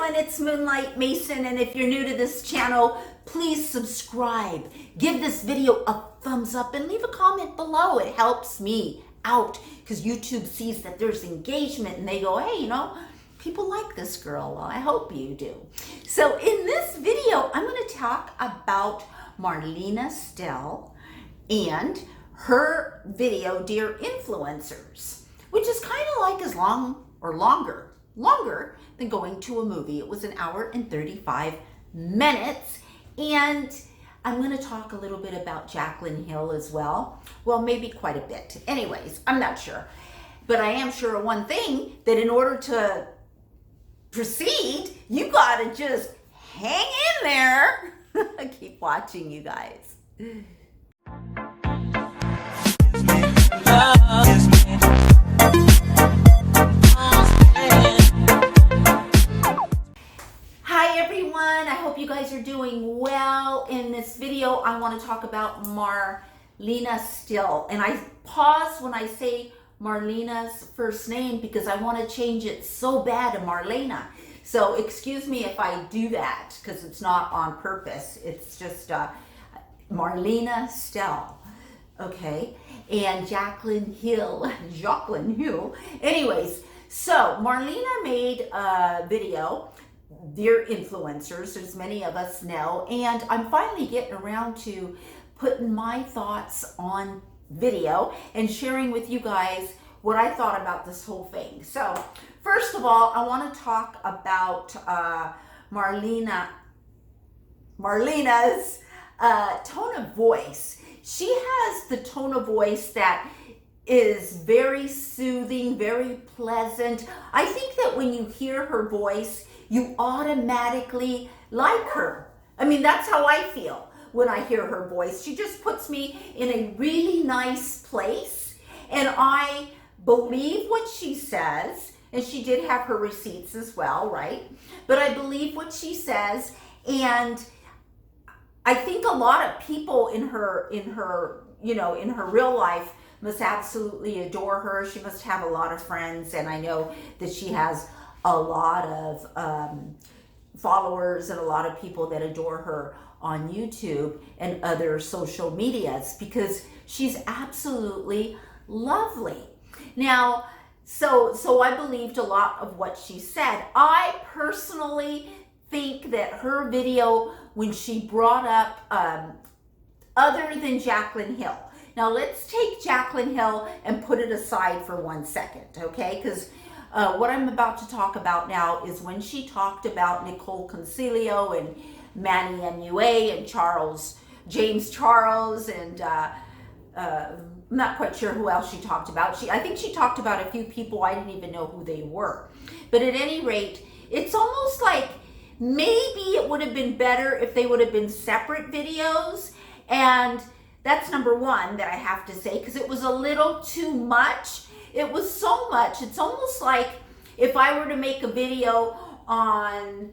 everyone, it's Moonlight Mason, and if you're new to this channel, please subscribe. Give this video a thumbs up and leave a comment below. It helps me out because YouTube sees that there's engagement and they go, hey, you know, people like this girl. Well, I hope you do. So in this video, I'm going to talk about Marlena Stell and her video, Dear Influencers, which is kind of like as long or longer than going to a movie. It was an hour and 35 minutes. And I'm going to talk a little bit about Jaclyn Hill as well. Well, maybe quite a bit. Anyways, I'm not sure. But I am sure of one thing, that in order to proceed, you got to just hang in there. Keep watching, you guys. Hi everyone, I hope you guys are doing well. In this video, I want to talk about Marlena Stell. And I pause when I say Marlena's first name because I want to change it so bad to Marlena. So excuse me if I do that because it's not on purpose. It's just Marlena Stell. Okay, and Jaclyn Hill. Anyways, so Marlena made a video, Dear Influencers, as many of us know, and I'm finally getting around to putting my thoughts on video and sharing with you guys what I thought about this whole thing. So first of all, I want to talk about Marlena's tone of voice. She has the tone of voice that is very soothing, very pleasant. I think that when you hear her voice, you automatically like her. I mean, that's how I feel when I hear her voice. She just puts me in a really nice place, and I believe what she says, and she did have her receipts as well, right? But I believe what she says, and I think a lot of people in her real life must absolutely adore her. She must have a lot of friends, and I know that she has a lot of followers and a lot of people that adore her on YouTube and other social medias because she's absolutely lovely. Now, so I believed a lot of what she said. I personally think that her video, when she brought up other than Jaclyn Hill. Now let's take Jaclyn Hill and put it aside for 1 second, okay? Because what I'm about to talk about now is when she talked about Nicole Concilio and Manny MUA and James Charles, and I'm not quite sure who else she talked about. I think she talked about a few people. I didn't even know who they were. But at any rate, it's almost like maybe it would have been better if they would have been separate videos. And that's number one that I have to say, because it was a little too much. It was so much. It's almost like if I were to make a video on,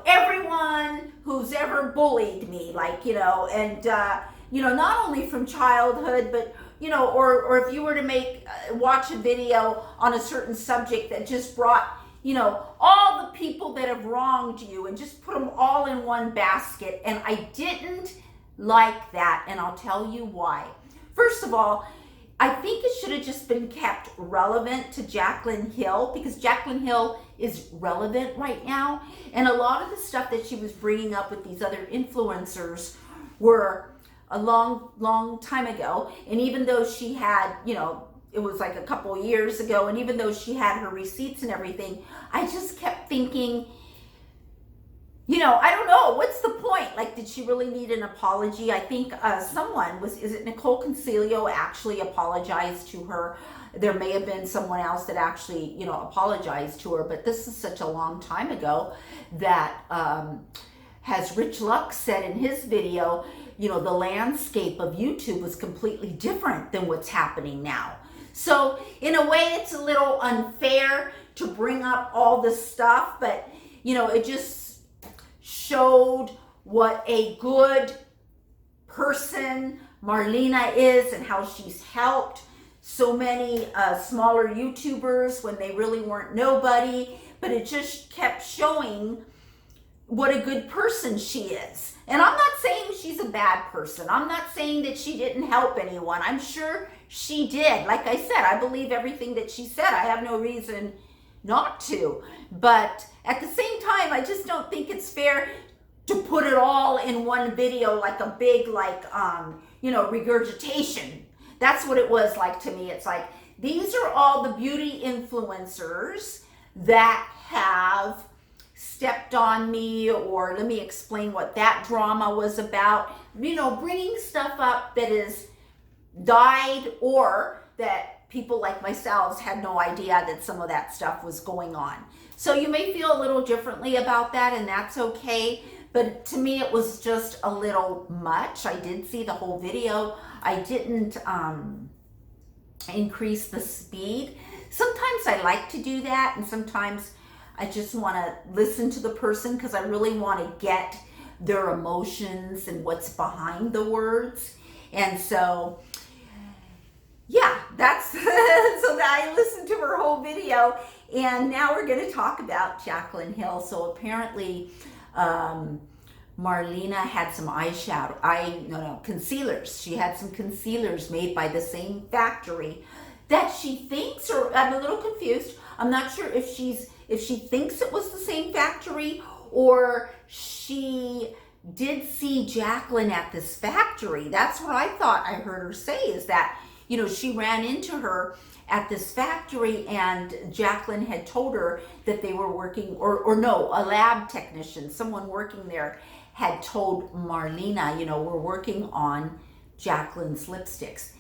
everyone who's ever bullied me, and, not only from childhood, but, or if you were to watch a video on a certain subject that just brought, all the people that have wronged you and just put them all in one basket. And I didn't like that, and I'll tell you why. First of all, I think it should have just been kept relevant to Jaclyn Hill, because Jaclyn Hill is relevant right now, and a lot of the stuff that she was bringing up with these other influencers were a long time ago. And even though she had, it was like a couple of years ago, and even though she had her receipts and everything, I just kept thinking, I don't know, what's the point? Like, did she really need an apology? I think is it Nicole Concilio actually apologized to her? There may have been someone else that actually, apologized to her, but this is such a long time ago that, as Rich Luck said in his video, the landscape of YouTube was completely different than what's happening now. So in a way, it's a little unfair to bring up all this stuff, but, it just showed what a good person Marlena is and how she's helped so many smaller YouTubers when they really weren't nobody but it just kept showing what a good person she is. And I'm not saying she's a bad person. I'm not saying that she didn't help anyone. I'm sure she did. Like I said, I believe everything that she said. I have no reason not to. But at the same time, I just don't think it's fair to put it all in one video, like a big, like, regurgitation. That's what it was like to me. It's like, these are all the beauty influencers that have stepped on me, or let me explain what that drama was about. Bringing stuff up that is died, or that people like myself had no idea that some of that stuff was going on. So you may feel a little differently about that, and that's okay. But to me, it was just a little much. I did see the whole video. I didn't increase the speed. Sometimes I like to do that, and sometimes I just want to listen to the person because I really want to get their emotions and what's behind the words. And so, yeah, that's so that I listened to her whole video. And now we're going to talk about Jaclyn Hill. So apparently, Marlena had some concealers. She had some concealers made by the same factory that she thinks, or I'm a little confused. I'm not sure if she thinks it was the same factory, or she did see Jaclyn at this factory. That's what I thought I heard her say, is that, she ran into her at this factory, and Jaclyn had told her that they were working, or no, a lab technician, someone working there had told Marlena, we're working on Jaclyn's lipsticks.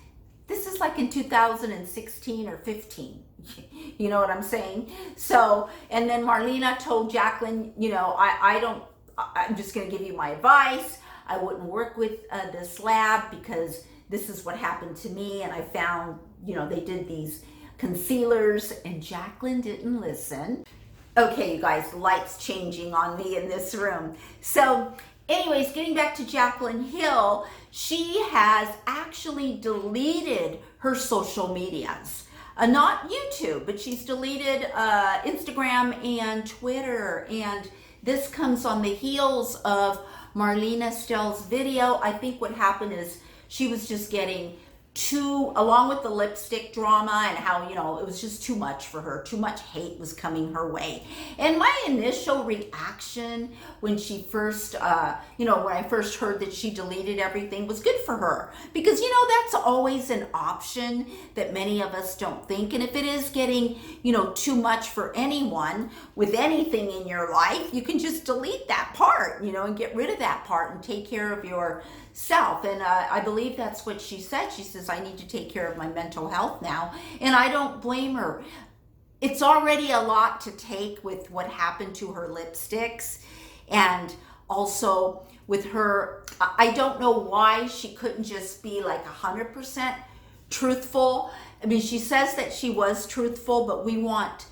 This is like in 2016 or 15. You know what I'm saying? So, and then Marlena told Jaclyn, I'm just going to give you my advice. I wouldn't work with this lab because this is what happened to me. And I found, they did these concealers, and Jaclyn didn't listen. Okay, you guys, the light's changing on me in this room. So anyways, getting back to Jaclyn Hill, she has actually deleted her social medias. Not YouTube, but she's deleted Instagram and Twitter. And this comes on the heels of Marlena Stell's video. I think what happened is she was just getting along with the lipstick drama and how, it was just too much for her. Too much hate was coming her way. And my initial reaction when she first, when I first heard that she deleted everything, was good for her. Because, that's always an option that many of us don't think. And if it is getting, too much for anyone with anything in your life, you can just delete that part, and get rid of that part and take care of yourself. And I believe that's what she said. She says, I need to take care of my mental health now. And I don't blame her. It's already a lot to take with what happened to her lipsticks. And also with her, I don't know why she couldn't just be like 100% truthful. I mean, she says that she was truthful, but we want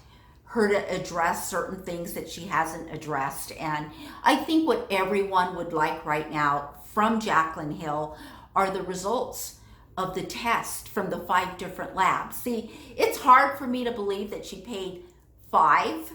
her to address certain things that she hasn't addressed. And I think what everyone would like right now from Jaclyn Hill are the results of the test from the 5 different labs. See, it's hard for me to believe that she paid 5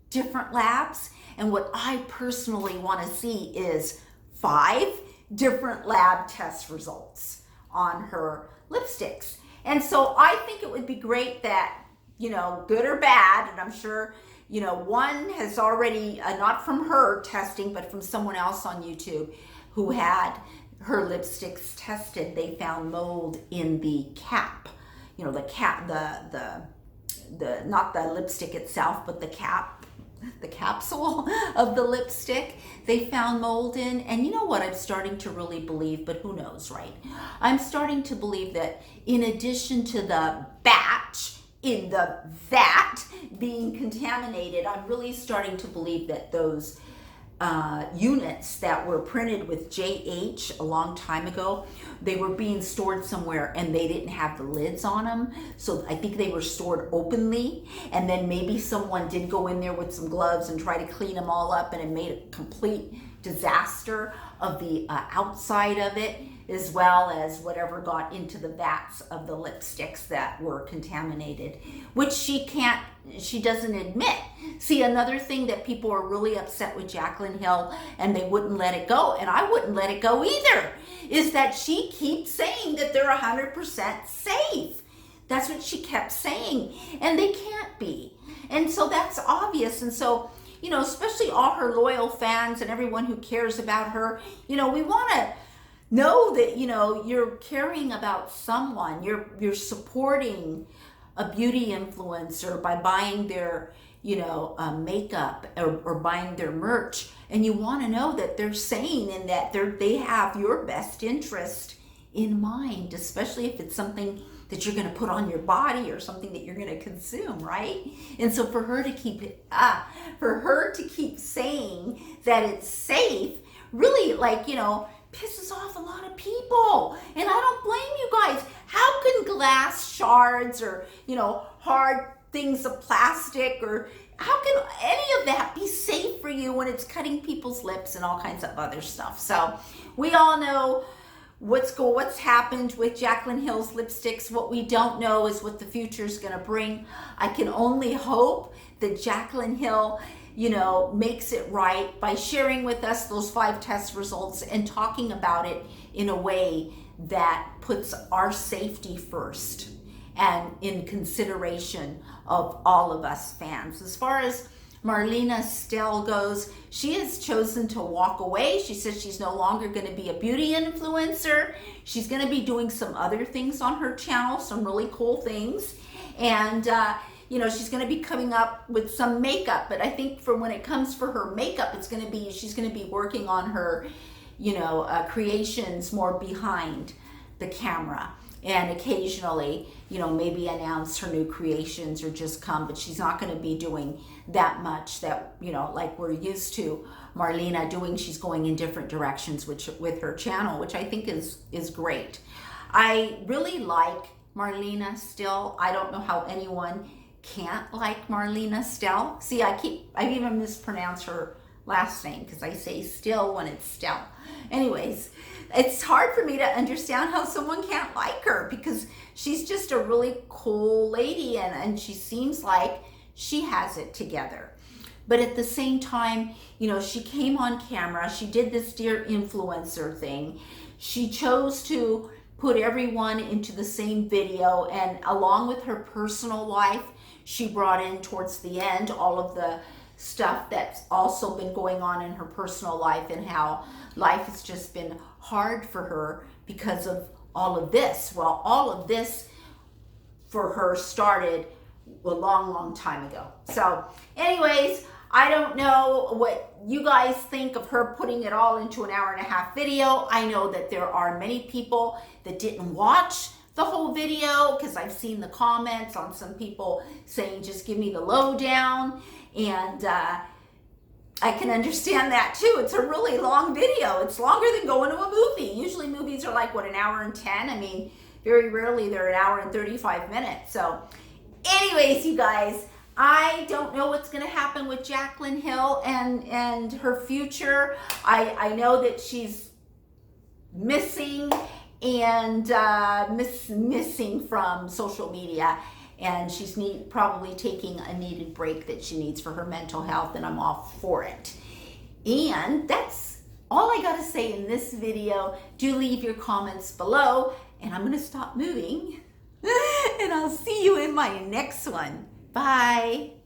different labs. And what I personally want to see is 5 different lab test results on her lipsticks. And so I think it would be great that, good or bad, and I'm sure, one has already, not from her testing, but from someone else on YouTube who had her lipsticks tested. They found mold in the cap, the cap, the not the lipstick itself, but the cap, the capsule of the lipstick. They found mold in. And you know what I'm starting to really believe, but who knows, right? I'm starting to believe that in addition to the batch in the vat being contaminated, I'm really starting to believe that those units that were printed with JH a long time ago, they were being stored somewhere and they didn't have the lids on them. So I think they were stored openly, and then maybe someone did go in there with some gloves and try to clean them all up, and it made a complete disaster of the outside of it, as well as whatever got into the vats of the lipsticks that were contaminated, which she doesn't admit. See, another thing that people are really upset with Jaclyn Hill, and they wouldn't let it go, and I wouldn't let it go either, is that she keeps saying that they're 100% safe. That's what she kept saying, and they can't be. And so that's obvious. And so, especially all her loyal fans and everyone who cares about her, we want to know that, you're caring about someone. You're supporting a beauty influencer by buying their, makeup or buying their merch. And you want to know that they're sane and that they have your best interest in mind, especially if it's something that you're going to put on your body or something that you're going to consume, right? And so for her to keep saying that it's safe, really, pisses off a lot of people. And I don't blame you guys. How can glass shards or, hard things of plastic, or how can any of that be safe for you when it's cutting people's lips and all kinds of other stuff? So we all know what's happened with Jaclyn Hill's lipsticks. What we don't know is what the future is going to bring. I can only hope that Jaclyn Hill, makes it right by sharing with us those 5 test results and talking about it in a way that puts our safety first and in consideration of all of us fans. As far as Marlena Stell goes, she has chosen to walk away. She says she's no longer going to be a beauty influencer. She's going to be doing some other things on her channel, some really cool things. And, she's going to be coming up with some makeup. But I think for when it comes for her makeup, she's going to be working on her, creations more behind the camera. And occasionally, maybe announce her new creations or just come, but she's not going to be doing that much that, like we're used to Marlena doing. She's going in different directions with her channel, which I think is great. I really like Marlena Stell. I don't know how anyone can't like Marlena Stell. See, I even mispronounce her last name because I say still when it's Stell. Anyways, it's hard for me to understand how someone can't like her because she's just a really cool lady and she seems like she has it together. But at the same time, she came on camera, she did this dear influencer thing. She chose to put everyone into the same video, and along with her personal life, she brought in towards the end all of the stuff that's also been going on in her personal life and how life has just been hard for her because of all of this. Well, all of this for her started a long time ago. So anyways, I don't know what you guys think of her putting it all into an 1.5-hour video. I know that there are many people that didn't watch the whole video because I've seen the comments on some people saying, just give me the lowdown. And I can understand that too. It's a really long video. It's longer than going to a movie. Usually movies are like, 1 hour and 10? I mean, very rarely they're 1 hour and 35 minutes. So anyways, you guys, I don't know what's going to happen with Jaclyn Hill and her future. I know that she's missing and missing from social media, and she's probably taking a needed break that she needs for her mental health, and I'm all for it. And that's all I got to say in this video. Do leave your comments below, and I'm going to stop moving, and I'll see you in my next one. Bye.